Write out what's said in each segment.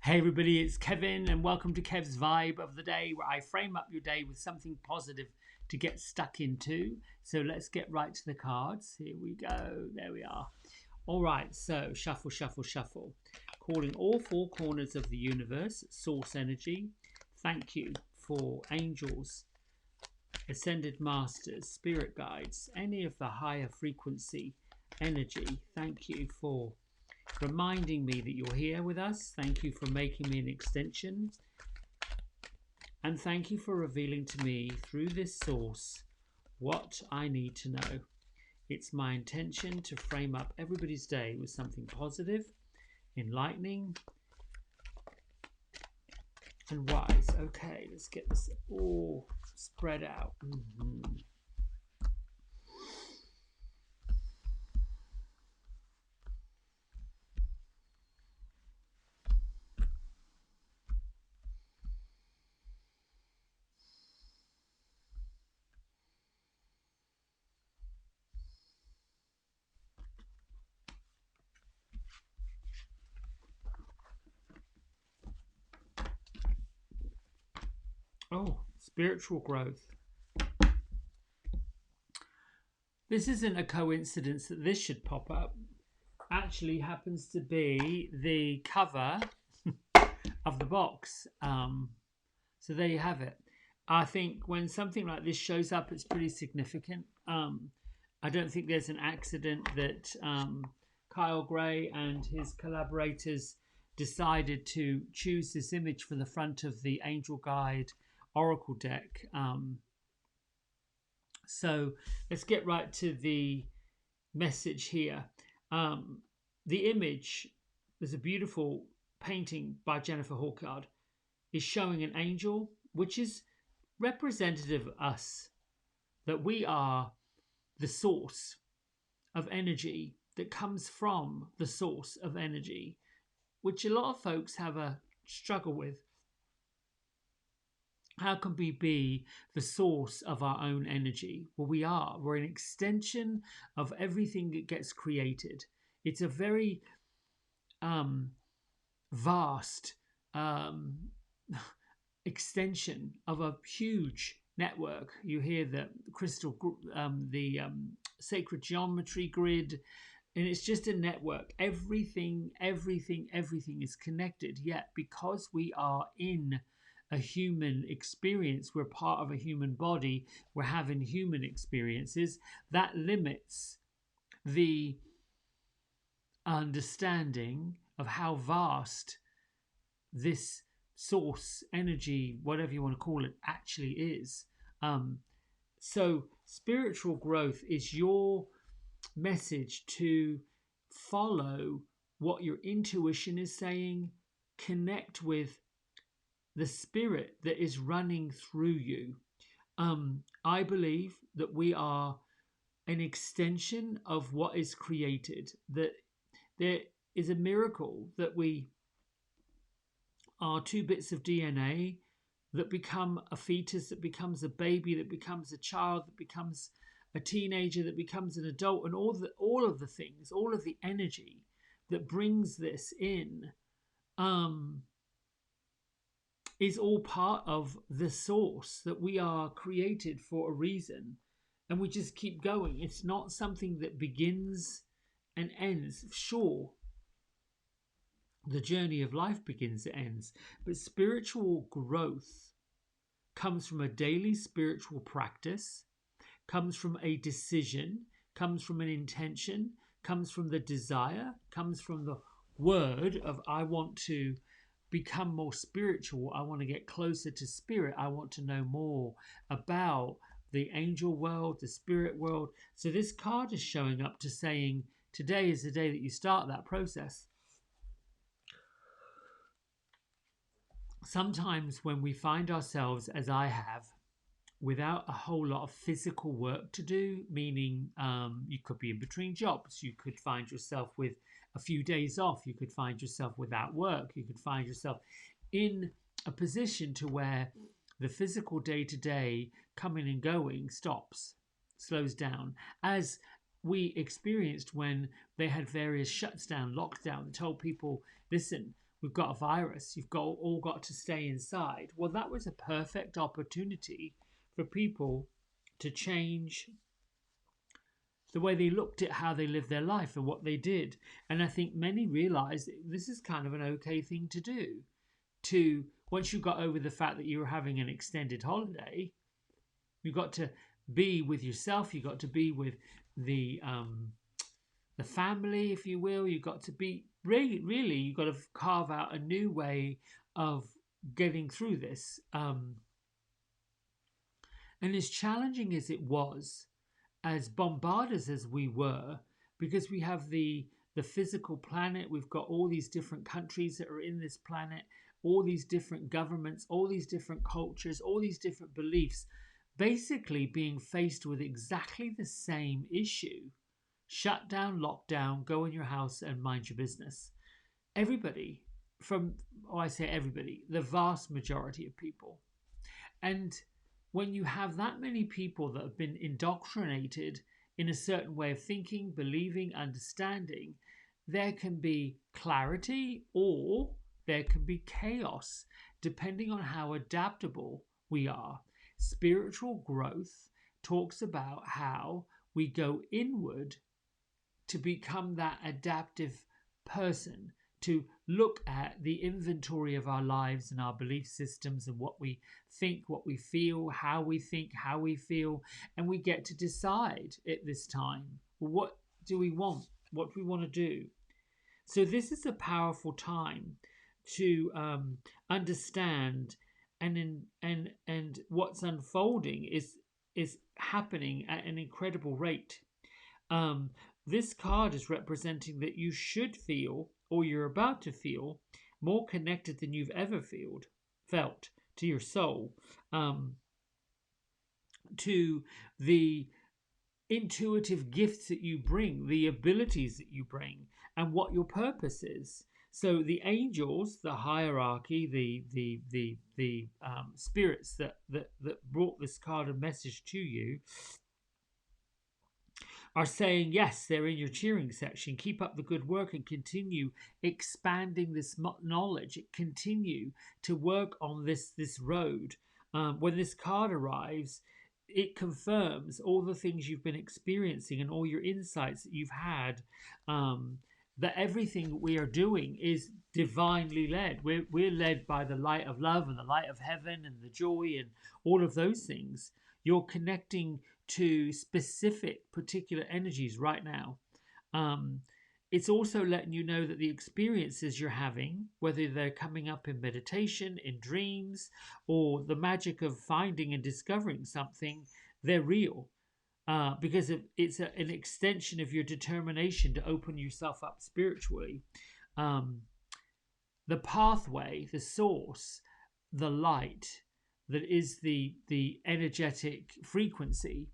Hey everybody, it's Kevin and welcome to Kev's Vibe of the Day, where I frame up your day with something positive to get stuck into. So let's get right to the cards. Here we go. There we are. All right, so shuffle, shuffle, shuffle. Calling all four corners of the universe, source energy. Thank you for angels, ascended masters, spirit guides, any of the higher frequency energy. Thank you for reminding me that you're here with us. Thank you for making me an extension. And thank you for revealing to me through this source what I need to know. It's my intention to frame up everybody's day with something positive, enlightening, and wise. Okay, let's get this all spread out. Oh, spiritual growth. This isn't a coincidence that this should pop up. Actually happens to be the cover of the box. So there you have it. I think when something like this shows up, it's pretty significant. I don't think there's an accident that Kyle Gray and his collaborators decided to choose this image for the front of the Angel Guide Oracle deck. So let's get right to the message here. The image, there's a beautiful painting by Jennifer Hawkard, is showing an angel, which is representative of us, that we are the source of energy that comes from the source of energy, which a lot of folks have a struggle with. How can we be the source of our own energy? Well, we are. We're an extension of everything that gets created. It's a very vast extension of a huge network. You hear the crystal, the sacred geometry grid, and it's just a network. Everything is connected. Yet, because we are in a human experience, we're part of a human body, we're having human experiences, that limits the understanding of how vast this source energy, whatever you want to call it, actually is. So spiritual growth is your message to follow what your intuition is saying, connect with the spirit that is running through you. I believe that we are an extension of what is created, that there is a miracle that we are two bits of DNA that become a fetus, that becomes a baby, that becomes a child, that becomes a teenager, that becomes an adult, and all of the things, all of the energy that brings this in, is all part of the source, that we are created for a reason, and we just keep going. It's not something that begins and ends. Sure, the journey of life begins and ends, but spiritual growth comes from a daily spiritual practice, comes from a decision, comes from an intention, comes from the desire, comes from the word of I want to become more spiritual, I want to get closer to spirit, I want to know more about the angel world, the spirit world. So this card is showing up to saying today is the day that you start that process. Sometimes when we find ourselves, as I have, without a whole lot of physical work to do, meaning you could be in between jobs, you could find yourself with a few days off, you could find yourself without work, you could find yourself in a position to where the physical day-to-day coming and going stops, slows down, as we experienced when they had various shuts down, lockdown, told people, listen, we've got a virus, you've got all got to stay inside. Well, that was a perfect opportunity for people to change the way they looked at how they lived their life and what they did. And I think many realized this is kind of an okay thing to do. To once you got over the fact that you were having an extended holiday, you got to be with yourself. You got to be with the family, if you will. You got to be really. You got to carve out a new way of getting through this. And as challenging as it was, as bombarded as we were, because we have the physical planet, we've got all these different countries that are in this planet, all these different governments, all these different cultures, all these different beliefs, basically being faced with exactly the same issue. Shut down, lock down, go in your house and mind your business. Everybody, I say everybody, the vast majority of people. And when you have that many people that have been indoctrinated in a certain way of thinking, believing, understanding, there can be clarity or there can be chaos, depending on how adaptable we are. Spiritual growth talks about how we go inward to become that adaptive person, to look at the inventory of our lives and our belief systems and what we think, what we feel, how we think, how we feel, and we get to decide at this time, what do we want? What do we want to do? So this is a powerful time to understand, and what's unfolding is happening at an incredible rate. This card is representing that you should feel, or you're about to feel, more connected than you've ever felt to your soul, to the intuitive gifts that you bring, the abilities that you bring, and what your purpose is. So the angels, the hierarchy, the spirits that brought this card and message to you, are saying, yes, they're in your cheering section. Keep up the good work and continue expanding this knowledge. Continue to work on this road. When this card arrives, it confirms all the things you've been experiencing and all your insights that you've had. That everything we are doing is divinely led. We're led by the light of love and the light of heaven and the joy and all of those things. You're connecting to specific particular energies right now. It's also letting you know that the experiences you're having, whether they're coming up in meditation, in dreams, or the magic of finding and discovering something, they're real. Because it's an extension of your determination to open yourself up spiritually. The pathway, the source, the light that is the energetic frequency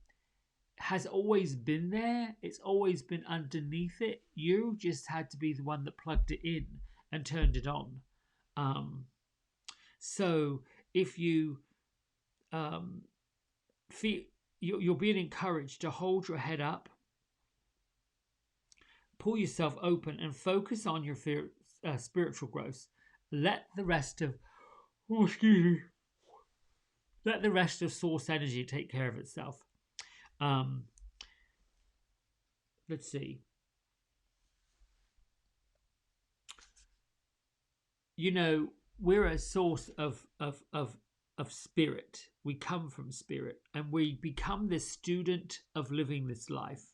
has always been there. It's always been underneath it. You just had to be the one that plugged it in and turned it on. So if you feel you're being encouraged to hold your head up, pull yourself open, and focus on your spiritual growth. Let the rest of let the rest of source energy take care of itself. Let's see. You know, we're a source of spirit. We come from spirit, and we become this student of living this life.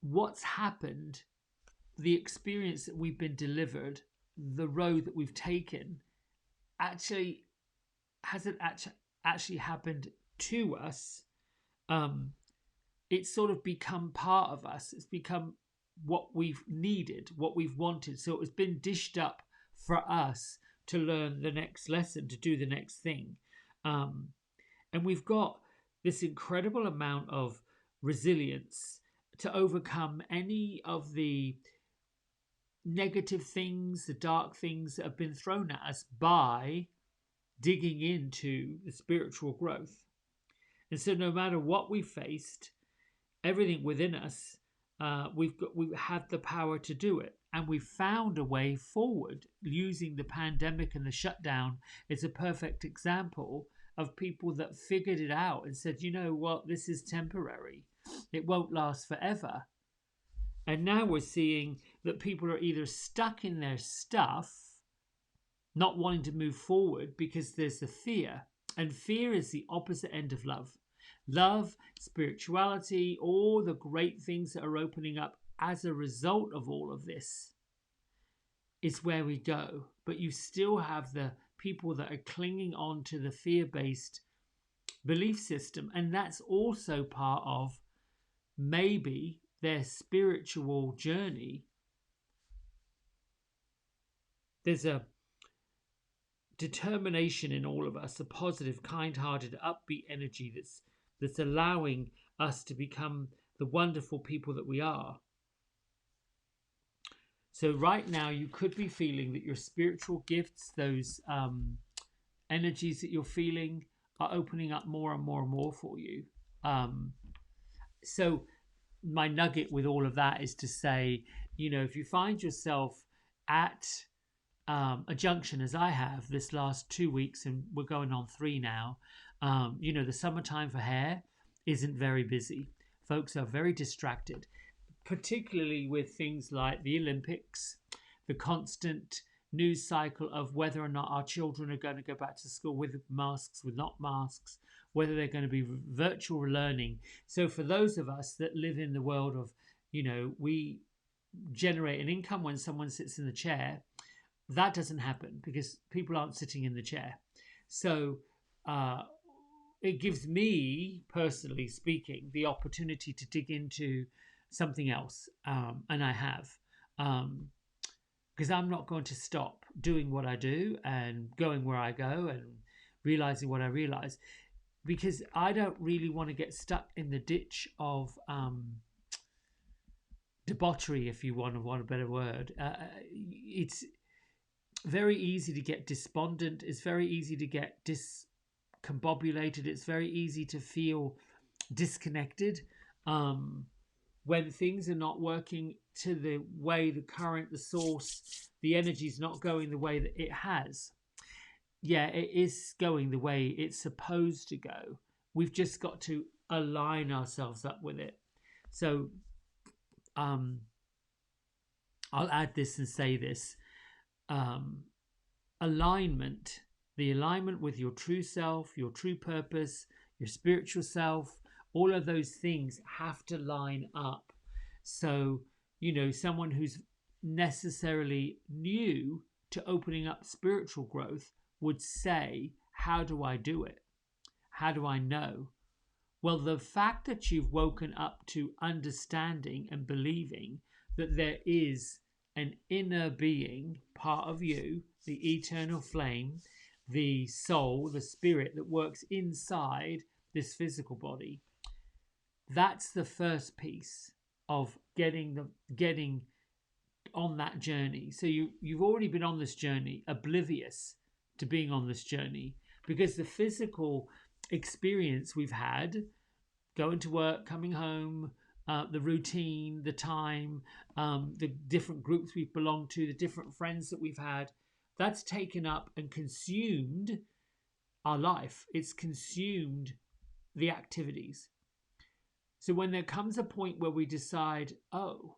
What's happened, the experience that we've been delivered, the road that we've taken, actually hasn't actually happened to us. It's sort of become part of us. It's become what we've needed, what we've wanted. So it's been dished up for us to learn the next lesson, to do the next thing. And we've got this incredible amount of resilience to overcome any of the negative things, the dark things that have been thrown at us by digging into the spiritual growth. And so no matter what we faced, everything within us, we have the power to do it. and we found a way forward. Using the pandemic and the shutdown is a perfect example of people that figured it out and said, you know what, this is temporary. It won't last forever. And now we're seeing that people are either stuck in their stuff, not wanting to move forward because there's the fear. And fear is the opposite end of love. Love, spirituality, all the great things that are opening up as a result of all of this is where we go. But you still have the people that are clinging on to the fear-based belief system. And that's also part of maybe their spiritual journey. There's a determination in all of us, a positive, kind-hearted, upbeat energy that's allowing us to become the wonderful people that we are. So right now you could be feeling that your spiritual gifts, those energies that you're feeling, are opening up more and more and more for you. So my nugget with all of that is to say, you know, if you find yourself at a junction, as I have this last 2 weeks, and we're going on 3 now, you know, the summertime for hair isn't very busy. Folks are very distracted, particularly with things like the Olympics, the constant news cycle of whether or not our children are going to go back to school with masks, with not masks, whether they're going to be virtual learning. So for those of us that live in the world of, you know, we generate an income when someone sits in the chair, that doesn't happen because people aren't sitting in the chair. So it gives me, personally speaking, the opportunity to dig into something else, and I have, because I'm not going to stop doing what I do and going where I go and realizing what I realize, because I don't really want to get stuck in the ditch of debauchery, if you want a better word. It's very easy to get despondent. It's very easy to get discombobulated. It's very easy to feel disconnected when things are not working to the way the current, the source, the energy is not going the way that it has. Yeah, it is going the way it's supposed to go. We've just got to align ourselves up with it. So I'll add this and say this. Alignment, the alignment with your true self, your true purpose, your spiritual self, all of those things have to line up. So, you know, someone who's necessarily new to opening up spiritual growth would say, how do I do it? How do I know? Well, the fact that you've woken up to understanding and believing that there is an inner being, part of you, the eternal flame, the soul, the spirit that works inside this physical body. That's the first piece of getting on that journey. So you've already been on this journey, oblivious to being on this journey, because the physical experience we've had, going to work, coming home, the routine, the time, the different groups we've belonged to, the different friends that we've had, that's taken up and consumed our life. It's consumed the activities. So when there comes a point where we decide, oh,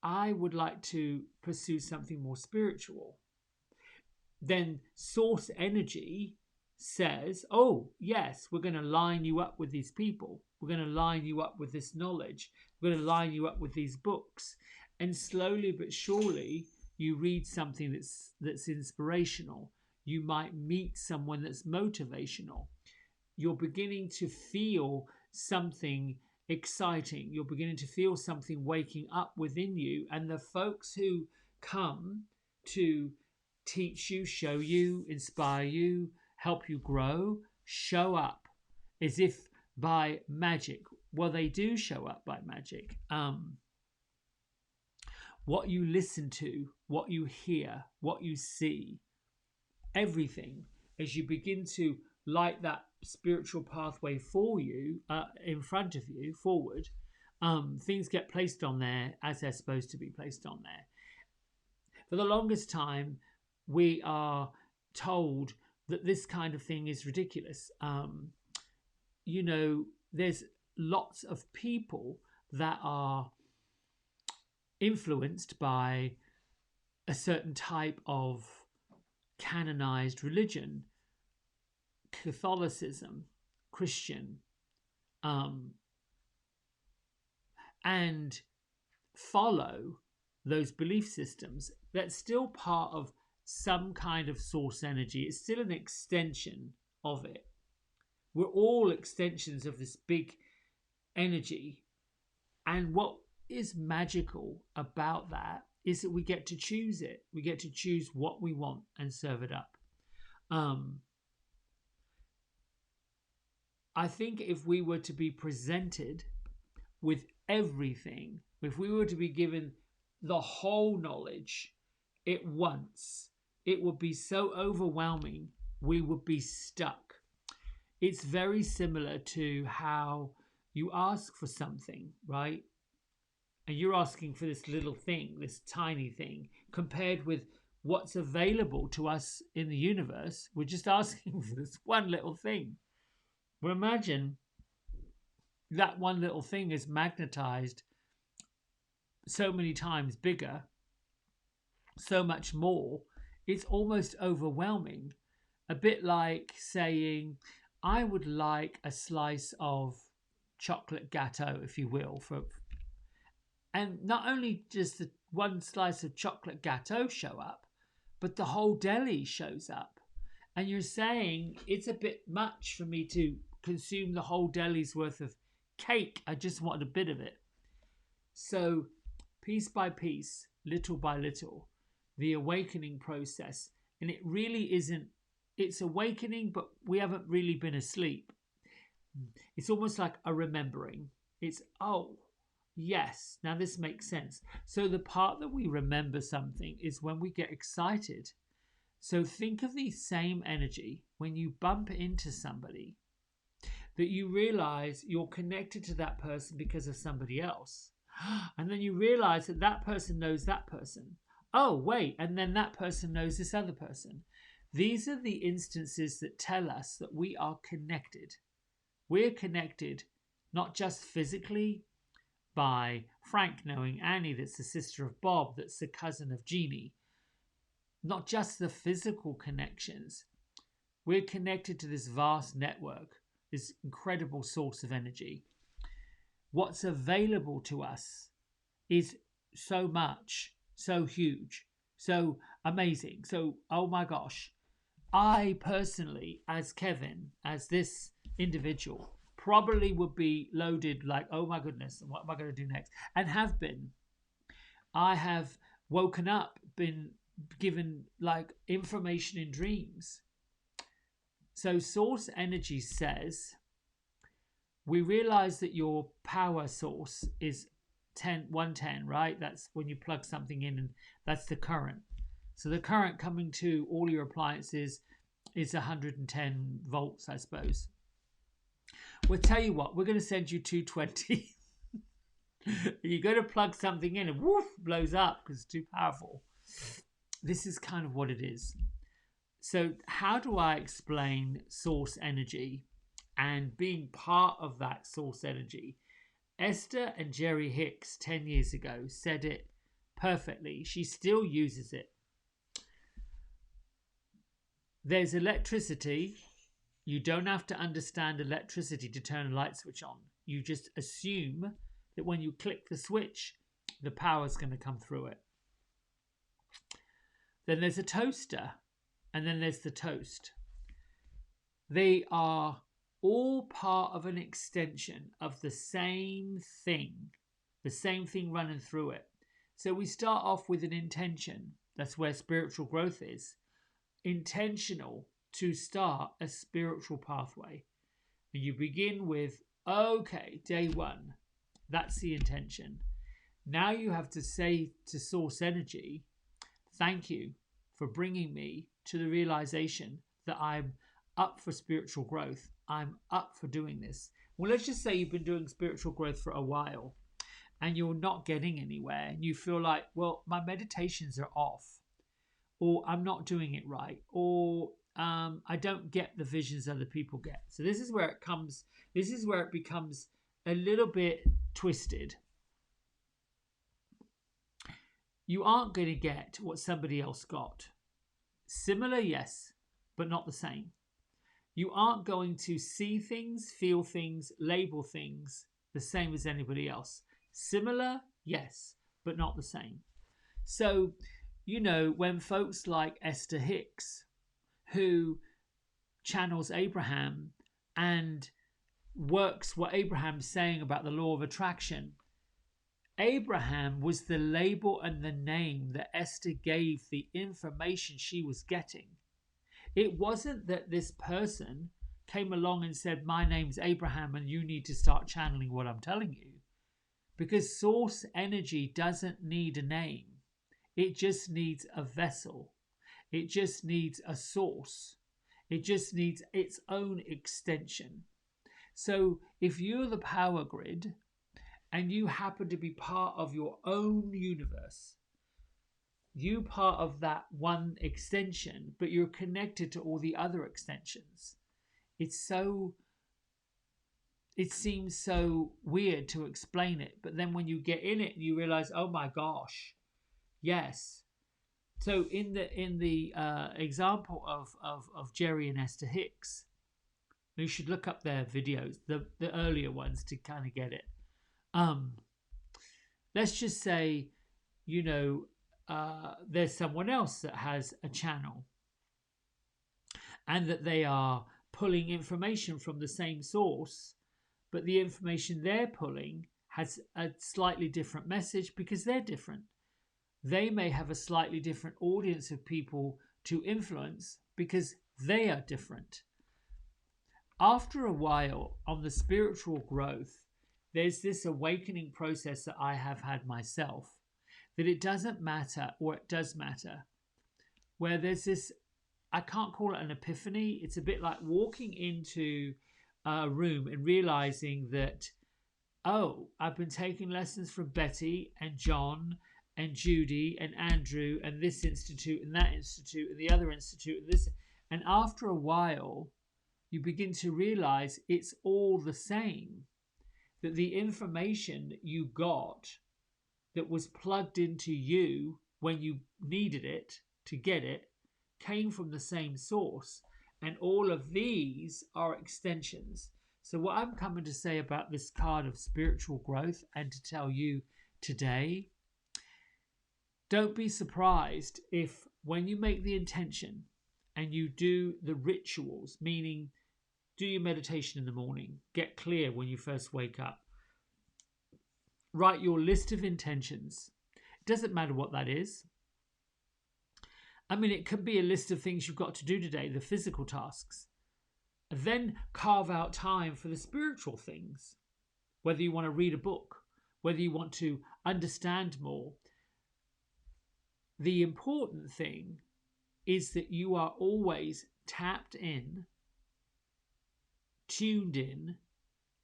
I would like to pursue something more spiritual, then source energy says, oh, yes, we're going to line you up with these people. We're going to line you up with this knowledge. We're going to line you up with these books. And slowly but surely, you read something that's inspirational. You might meet someone that's motivational. You're beginning to feel something exciting. You're beginning to feel something waking up within you. And the folks who come to teach you, show you, inspire you, help you grow, show up as if by magic. Well, they do show up by magic. What you listen to, what you hear, what you see, everything, as you begin to light that spiritual pathway for you, in front of you, forward, things get placed on there as they're supposed to be placed on there. For the longest time, we are told that this kind of thing is ridiculous. You know, there's lots of people that are influenced by a certain type of canonized religion, Catholicism, Christian, and follow those belief systems. That's still part of some kind of source energy. It's still an extension of it. We're all extensions of this big energy. And what is magical about that is that we get to choose it. We get to choose what we want and serve it up. I think if we were to be presented with everything, if we were to be given the whole knowledge at once, it would be so overwhelming, we would be stuck. It's very similar to how you ask for something, right? And you're asking for this little thing, this tiny thing, compared with what's available to us in the universe. We're just asking for this one little thing. Well, imagine that one little thing is magnetized so many times bigger, so much more. It's almost overwhelming. A bit like saying, I would like a slice of chocolate gâteau, if you will, and not only does the one slice of chocolate gâteau show up, but the whole deli shows up. And you're saying it's a bit much for me to consume the whole deli's worth of cake. I just want a bit of it. So piece by piece, little by little, the awakening process, and it really isn't, it's awakening, but we haven't really been asleep. It's almost like a remembering. It's, oh, yes, now this makes sense. So the part that we remember something is when we get excited. So think of the same energy when you bump into somebody, that you realize you're connected to that person because of somebody else. And then you realize that that person knows that person. Oh, wait, and then that person knows this other person. These are the instances that tell us that we are connected. We're connected not just physically by Frank knowing Annie, that's the sister of Bob, that's the cousin of Jeannie. Not just the physical connections. We're connected to this vast network, this incredible source of energy. What's available to us is so much, so huge, so amazing. So, oh my gosh, I personally, as Kevin, as this individual, probably would be loaded like, oh my goodness, what am I going to do next? And have been. I have woken up, been given like information in dreams. So source energy says, we realize that your power source is 110, right? That's when you plug something in, and that's the current. So the current coming to all your appliances is 110 volts, I suppose. We'll tell you what, we're going to send you 220. You're going to plug something in and woof, blows up because it's too powerful. This is kind of what it is. So how do I explain source energy and being part of that source energy? Esther and Jerry Hicks 10 years ago said it perfectly. She still uses it. There's electricity. You don't have to understand electricity to turn a light switch on. You just assume that when you click the switch, the power's going to come through it. Then there's a toaster, and then there's the toast. They are all part of an extension of the same thing running through it. So we start off with an intention. That's where spiritual growth is. Intentional to start a spiritual pathway. And you begin with, okay, day one. That's the intention. Now you have to say to source energy, thank you for bringing me to the realization that I'm up for spiritual growth. I'm up for doing this. Well, let's just say you've been doing spiritual growth for a while and you're not getting anywhere and you feel like, well, my meditations are off. or I'm not doing it right, or I don't get the visions other people get. So this is where it comes. This is where it becomes a little bit twisted. You aren't going to get what somebody else got. Similar, yes, but not the same. You aren't going to see things, feel things, label things the same as anybody else. Similar, yes, but not the same. So, when folks like Esther Hicks, who channels Abraham and works what Abraham's saying about the law of attraction, Abraham was the label and the name that Esther gave the information she was getting. It wasn't that this person came along and said, my name's Abraham and you need to start channeling what I'm telling you. Because source energy doesn't need a name. It just needs a vessel. It just needs a source. It just needs its own extension. So if you're the power grid and you happen to be part of your own universe, you part of that one extension, but you're connected to all the other extensions. It seems so weird to explain it, but then when you get in it, you realize, oh my gosh, yes. So in the example of Jerry and Esther Hicks, you should look up their videos, the earlier ones, to kind of get it. Let's just say, there's someone else that has a channel and that they are pulling information from the same source, but the information they're pulling has a slightly different message because they're different. They may have a slightly different audience of people to influence because they are different. After a while, on the spiritual growth, there's this awakening process that I have had myself, that it doesn't matter, or it does matter, where there's this, I can't call it an epiphany. It's a bit like walking into a room and realizing that, oh, I've been taking lessons from Betty and John and Judy and Andrew and this institute and that institute and the other institute and this. And after a while, you begin to realize it's all the same, that the information that you got that was plugged into you when you needed it to get it came from the same source. And all of these are extensions. So what I'm coming to say about this card of spiritual growth, and to tell you today, don't be surprised if when you make the intention and you do the rituals, meaning do your meditation in the morning, get clear when you first wake up, write your list of intentions. It doesn't matter what that is. I mean, it could be a list of things you've got to do today, the physical tasks. Then carve out time for the spiritual things, whether you want to read a book, whether you want to understand more. The important thing is that you are always tapped in, tuned in,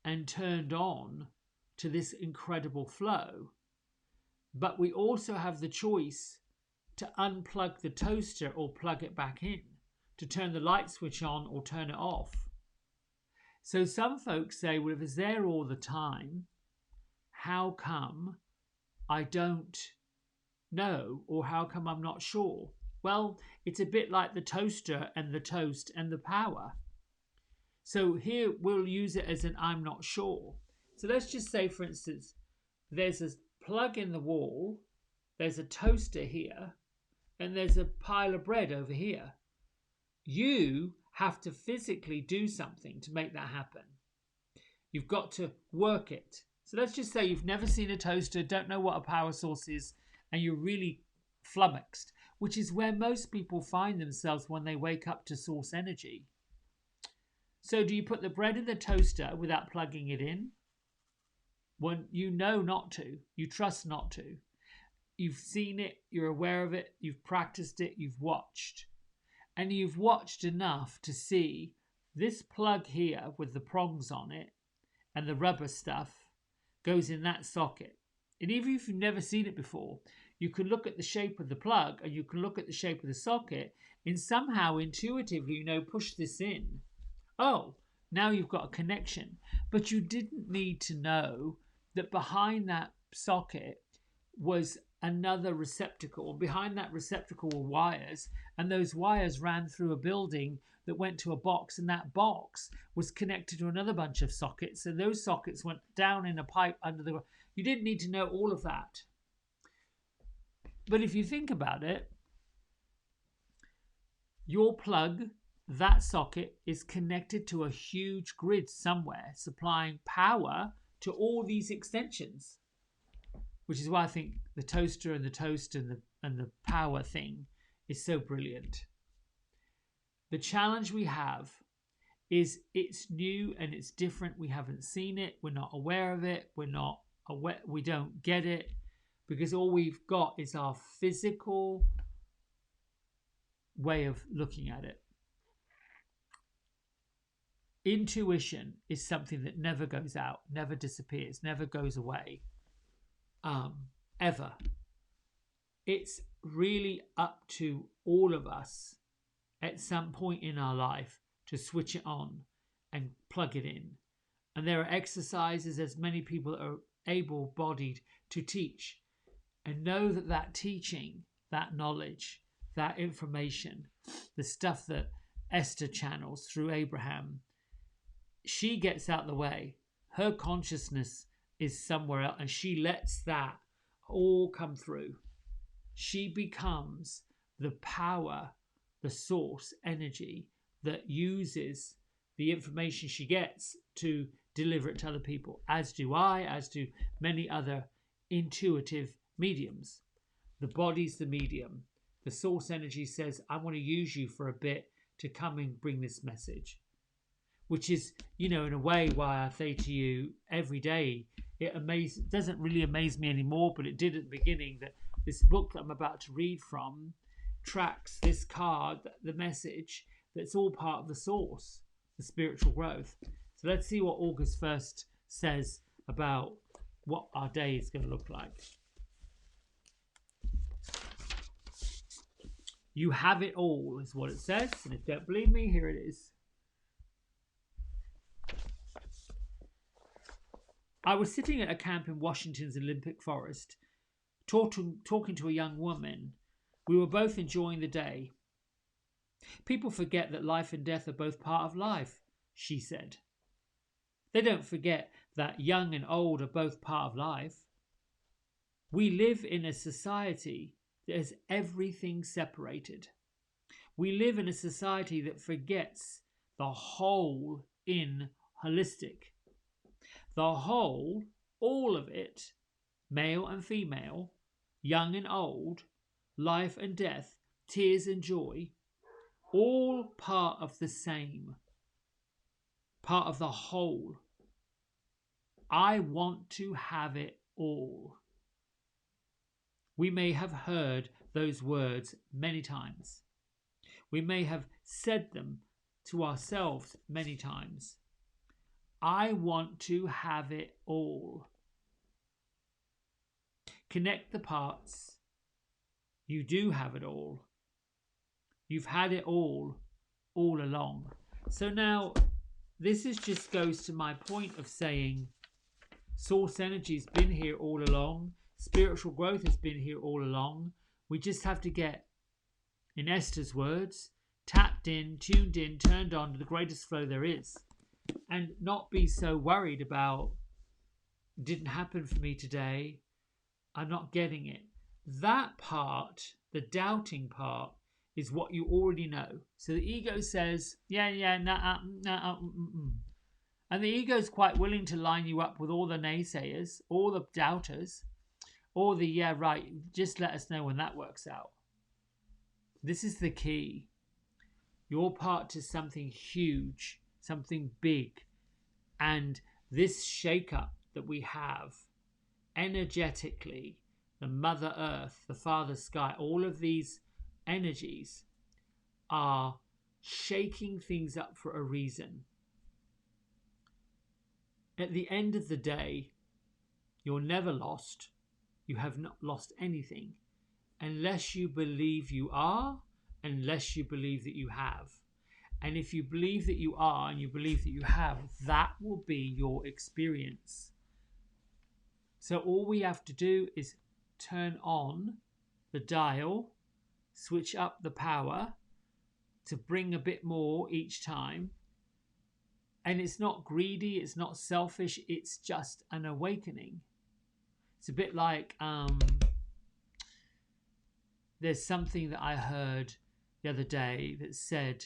and turned on to this incredible flow. But we also have the choice to unplug the toaster or plug it back in, to turn the light switch on or turn it off. So some folks say, well, if it's there all the time, how come I don't know, or how come I'm not sure? Well, it's a bit like the toaster and the toast and the power. So here we'll use it as an I'm not sure. So let's just say, for instance, there's a plug in the wall, there's a toaster here, and there's a pile of bread over here. You have to physically do something to make that happen. You've got to work it. So let's just say you've never seen a toaster, don't know what a power source is, and you're really flummoxed, which is where most people find themselves when they wake up to source energy. So do you put the bread in the toaster without plugging it in? When you know not to, you trust not to. You've seen it, you're aware of it, you've practiced it, you've watched. And you've watched enough to see this plug here with the prongs on it and the rubber stuff goes in that socket. And even if you've never seen it before, you can look at the shape of the plug and you can look at the shape of the socket and somehow intuitively, push this in. Oh, now you've got a connection. But you didn't need to know that behind that socket was another receptacle. Behind that receptacle were wires, and those wires ran through a building that went to a box, and that box was connected to another bunch of sockets, and those sockets went down in a pipe under the ground. You didn't need to know all of that. But if you think about it, your plug, that socket, is connected to a huge grid somewhere, supplying power to all these extensions. Which is why I think the toaster and the toast and the power thing is so brilliant. The challenge we have is it's new and it's different. We haven't seen it. We're not aware of it. We don't get it, because all we've got is our physical way of looking at it. Intuition is something that never goes out, never disappears, never goes away. Ever. It's really up to all of us at some point in our life to switch it on and plug it in. And there are exercises, as many people are able-bodied to teach, and know that that teaching, that knowledge, that information, the stuff that Esther channels through Abraham, she gets out the way. Her consciousness is somewhere else, and she lets that all come through. She becomes the power, the source energy that uses the information she gets to deliver it to other people, as do I, as do many other intuitive mediums. The body's the medium. The source energy says, I want to use you for a bit to come and bring this message. Which is, in a way, why I say to you every day, it doesn't really amaze me anymore, but it did at the beginning, that this book that I'm about to read from tracks this card, the message, that's all part of the source, the spiritual growth. So let's see what August 1st says about what our day is going to look like. You have it all, is what it says. And if you don't believe me, here it is. I was sitting at a camp in Washington's Olympic Forest, talking to a young woman. We were both enjoying the day. People forget that life and death are both part of life, she said. They don't forget that young and old are both part of life. We live in a society that has everything separated. We live in a society that forgets the whole in holistic. The whole, all of it, male and female, young and old, life and death, tears and joy, all part of the same, part of the whole. I want to have it all. We may have heard those words many times. We may have said them to ourselves many times. I want to have it all. Connect the parts. You do have it all. You've had it all along. So now, this just goes to my point of saying, source energy's been here all along. Spiritual growth has been here all along. We just have to get, in Esther's words, tapped in, tuned in, turned on to the greatest flow there is. And not be so worried about, didn't happen for me today, I'm not getting it. That part, the doubting part, is what you already know. So the ego says, and the ego is quite willing to line you up with all the naysayers, all the doubters, all the, just let us know when that works out. This is the key. You're part to something huge, something big, and this shake-up that we have energetically, the Mother Earth, the Father Sky, all of these energies are shaking things up for a reason. At the end of the day, you're never lost. You have not lost anything. unless you believe you are, unless you believe that you have. And if you believe that you are and you believe that you have, that will be your experience. So all we have to do is turn on the dial, switch up the power to bring a bit more each time. And it's not greedy, it's not selfish, it's just an awakening. It's a bit like there's something that I heard the other day that said,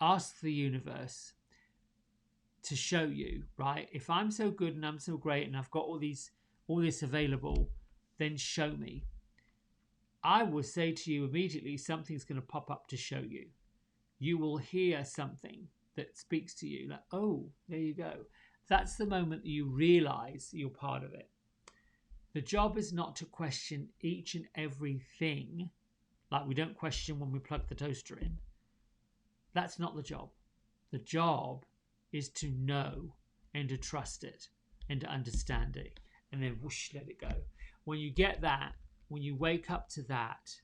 ask the universe to show you, right? If I'm so good and I'm so great and I've got all this available, then show me. I will say to you immediately, something's going to pop up to show you. You will hear something that speaks to you, like, oh, there you go. That's the moment that you realize you're part of it. The job is not to question each and everything, like we don't question when we plug the toaster in. That's not the job. The job is to know and to trust it and to understand it, and then whoosh, let it go. When you get that, when you wake up to that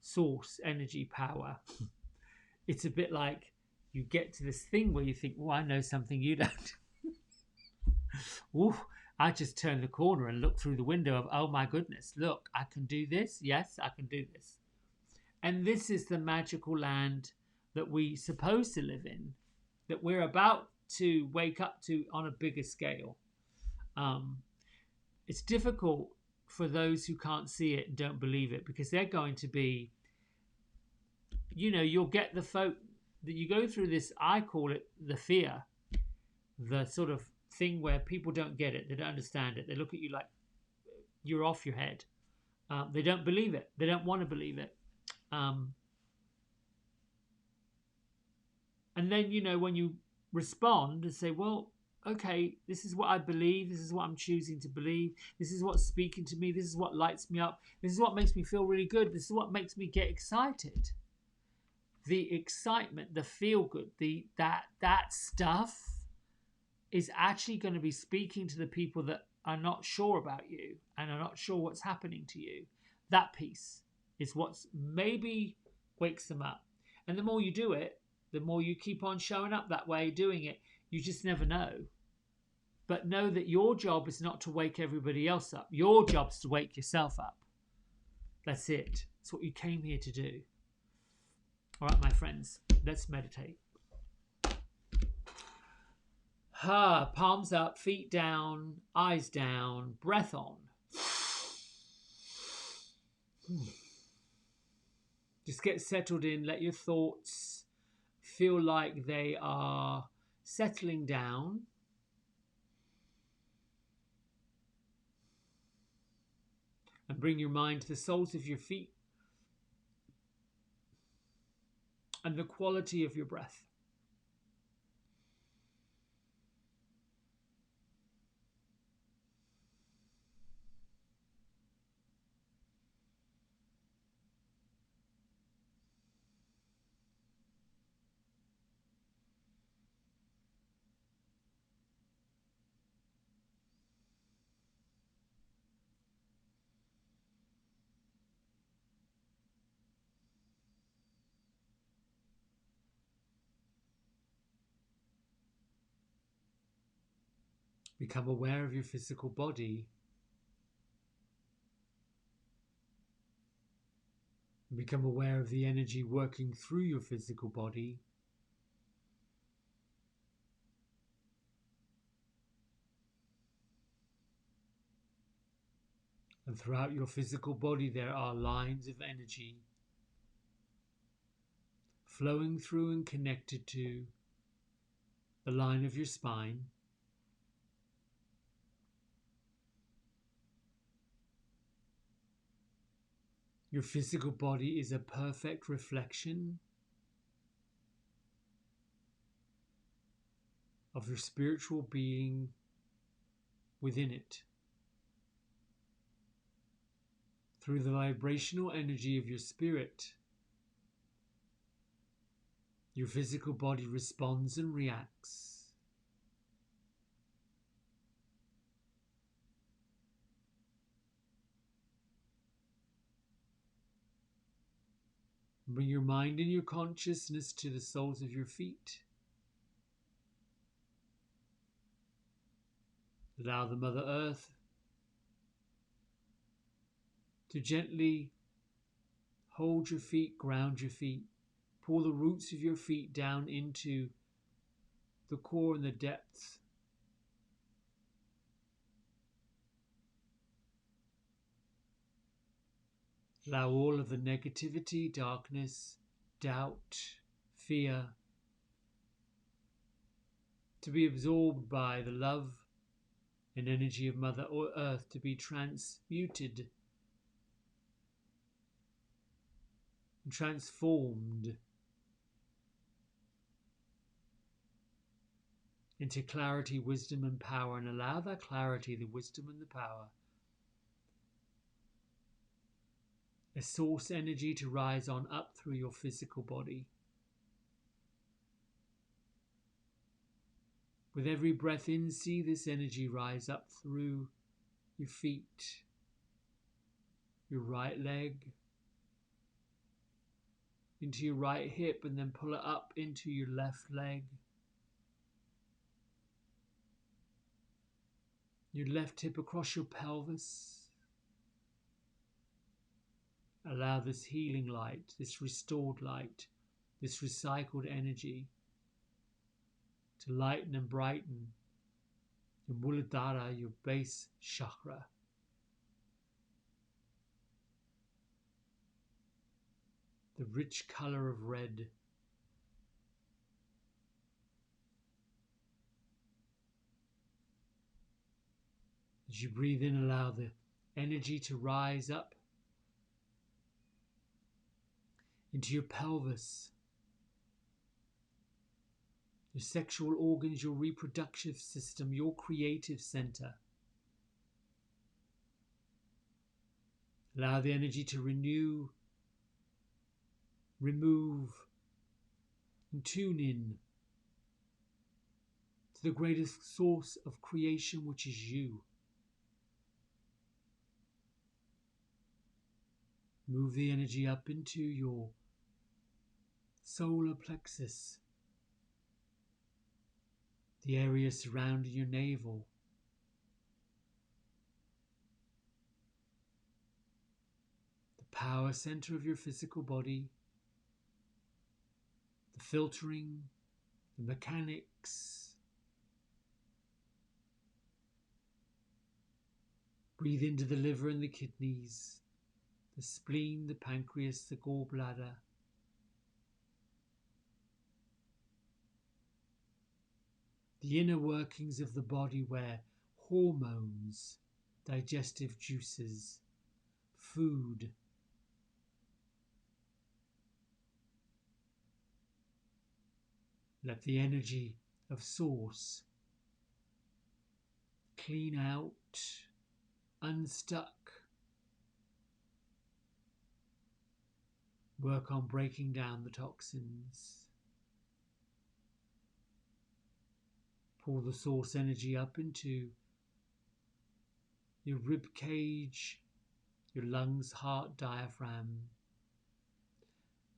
source, energy, power, it's a bit like you get to this thing where you think, oh, I know something you don't. Ooh, I just turned the corner and looked through the window of, oh my goodness, look, I can do this. Yes, I can do this. And this is the magical land that we're supposed to live in, that we're about to wake up to on a bigger scale. It's difficult for those who can't see it and don't believe it, because they're going to be, you'll get the folk that you go through this, I call it the fear, the sort of thing where people don't get it, they don't understand it, they look at you like you're off your head. They don't believe it, they don't want to believe it. And then, when you respond and say, well, okay, this is what I believe, this is what I'm choosing to believe, this is what's speaking to me, this is what lights me up, this is what makes me feel really good, this is what makes me get excited. The excitement, the feel good, that stuff is actually going to be speaking to the people that are not sure about you and are not sure what's happening to you. That piece is what's maybe wakes them up. And the more you do it, the more you keep on showing up that way, doing it, you just never know. But know that your job is not to wake everybody else up. Your job's to wake yourself up. That's it. It's what you came here to do. All right, my friends, let's meditate. Palms up, feet down, eyes down, breath on. Just get settled in. Let your thoughts feel like they are settling down. And bring your mind to the soles of your feet and the quality of your breath. Become aware of your physical body. Become aware of the energy working through your physical body. And throughout your physical body there are lines of energy flowing through and connected to the line of your spine. Your physical body is a perfect reflection of your spiritual being within it. Through the vibrational energy of your spirit, your physical body responds and reacts. Bring your mind and your consciousness to the soles of your feet. Allow the Mother Earth to gently hold your feet, ground your feet. Pull the roots of your feet down into the core and the depths. Allow all of the negativity, darkness, doubt, fear to be absorbed by the love and energy of Mother Earth, to be transmuted and transformed into clarity, wisdom and power. And allow that clarity, the wisdom and the power, a source energy, to rise on up through your physical body. With every breath in, see this energy rise up through your feet, your right leg, into your right hip, and then pull it up into your left leg, your left hip across your pelvis. Allow this healing light, this restored light, this recycled energy to lighten and brighten your Muladhara, your base chakra. The rich color of red. As you breathe in, allow the energy to rise up into your pelvis, your sexual organs, your reproductive system, your creative center. Allow the energy to renew, remove, and tune in to the greatest source of creation, which is you. Move the energy up into your solar plexus, the area surrounding your navel. The power center of your physical body, the filtering, the mechanics. Breathe into the liver and the kidneys, the spleen, the pancreas, the gallbladder. The inner workings of the body, where hormones, digestive juices, food, let the energy of Source clean out, unstuck, work on breaking down the toxins. Pull the Source energy up into your rib cage, your lungs, heart, diaphragm,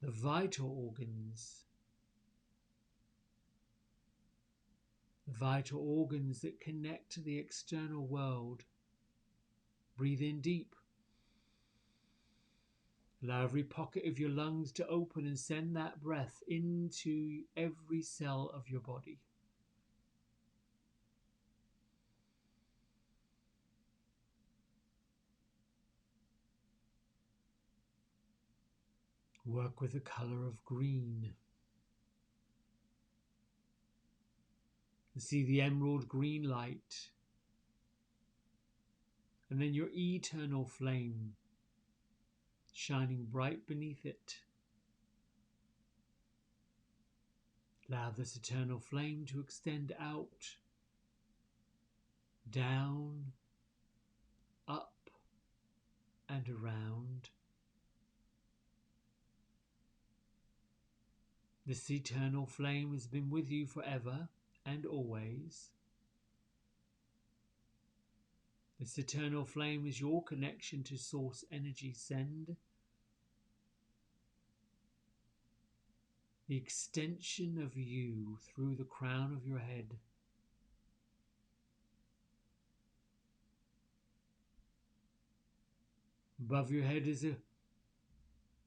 the vital organs. The vital organs that connect to the external world. Breathe in deep. Allow every pocket of your lungs to open and send that breath into every cell of your body. Work with the color of green. See the emerald green light, and then your eternal flame shining bright beneath it. Allow this eternal flame to extend out, down, up, and around. This eternal flame has been with you forever and always. This eternal flame is your connection to Source energy. Send the extension of you through the crown of your head. Above your head is a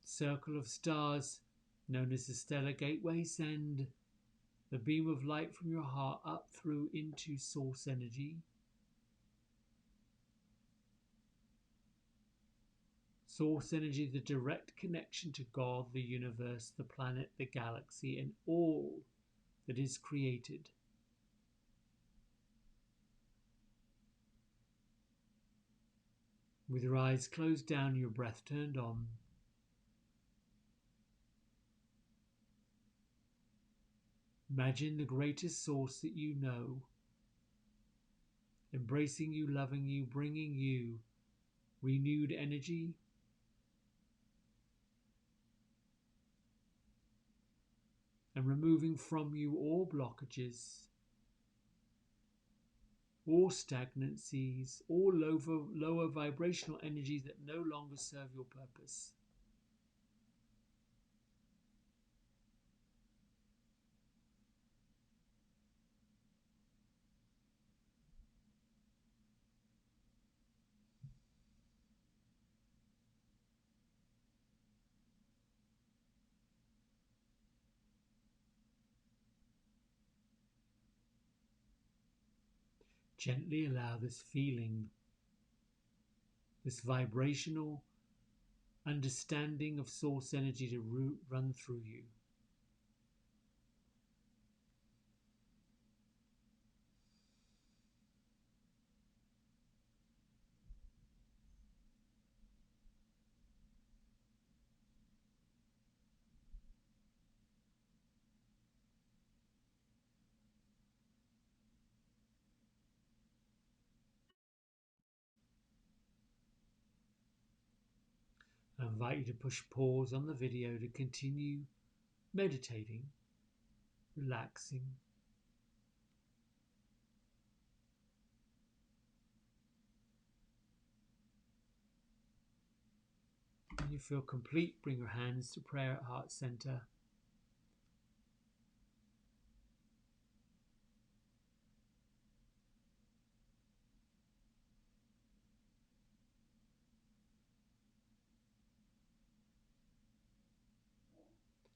circle of stars known as the Stellar Gateway. Send the beam of light from your heart up through into source energy. Source energy, the direct connection to God, the universe, the planet, the galaxy, and all that is created. With your eyes closed down, your breath turned on, imagine the greatest source that you know, embracing you, loving you, bringing you renewed energy, and removing from you all blockages, all stagnancies, all lower vibrational energies that no longer serve your purpose. Gently allow this feeling, this vibrational understanding of source energy to run through you. I invite you to push pause on the video to continue meditating, relaxing. When you feel complete, bring your hands to prayer at heart center.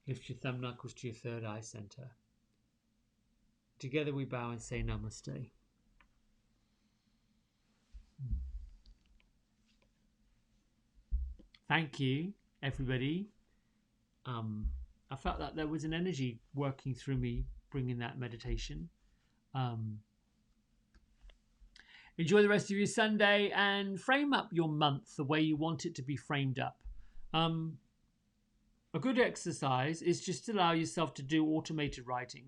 Lift your thumb knuckles to your third eye center. Together we bow and say namaste. Thank you, everybody. I felt that there was an energy working through me bringing that meditation. Enjoy the rest of your Sunday and frame up your month the way you want it to be framed up. A good exercise is just to allow yourself to do automated writing.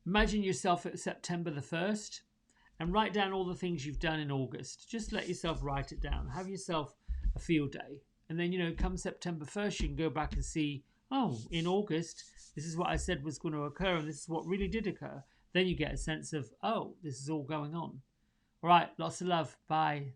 Imagine yourself at September the 1st and write down all the things you've done in August. Just let yourself write it down. Have yourself a field day. And then, come September 1st, you can go back and see, oh, in August, this is what I said was going to occur and this is what really did occur. Then you get a sense of, oh, this is all going on. All right, lots of love. Bye.